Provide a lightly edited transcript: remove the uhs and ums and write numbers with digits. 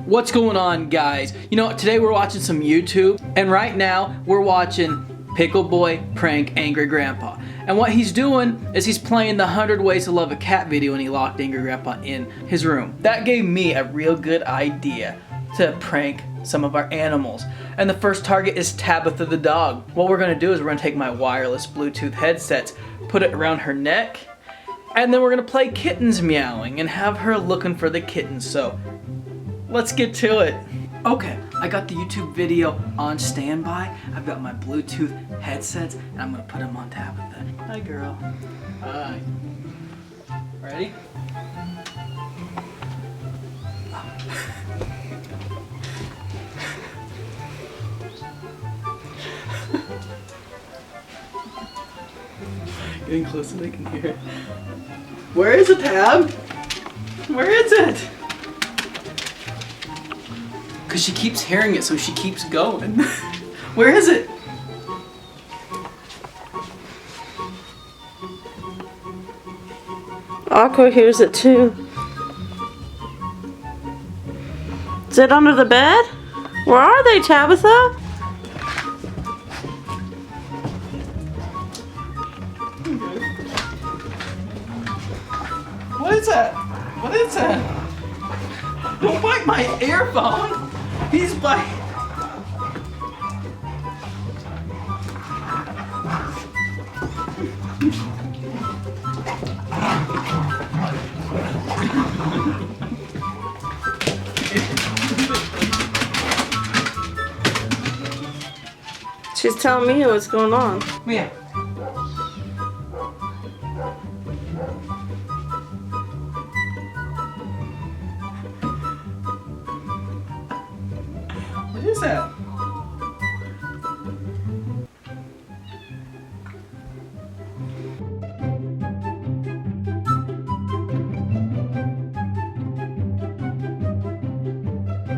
What's going on, guys? You know, today we're watching some YouTube, and right now we're watching Pickleboy prank Angry Grandpa. And what he's doing is he's playing the 100 Ways to Love a Cat video, and he locked Angry Grandpa in his room. That gave me a real good idea to prank some of our animals. And the first target is Tabitha the dog. What we're gonna do is we're gonna take my wireless Bluetooth headsets, put it around her neck, and then we're gonna play kittens meowing and have her looking for the kittens. So let's get to it. Okay, I got the YouTube video on standby. I've got my Bluetooth headsets and I'm gonna put them on Tabitha. Hi girl. Hi. Ready? Getting close so they can hear it. Where is it, Tab? Where is it? Because she keeps hearing it, so she keeps going. Where is it? Aqua hears it too. Is it under the bed? Where are they, Tabitha? What is that? What is that? Don't bite my earphone! He's biting. She's telling me what's going on. Yeah. What is that?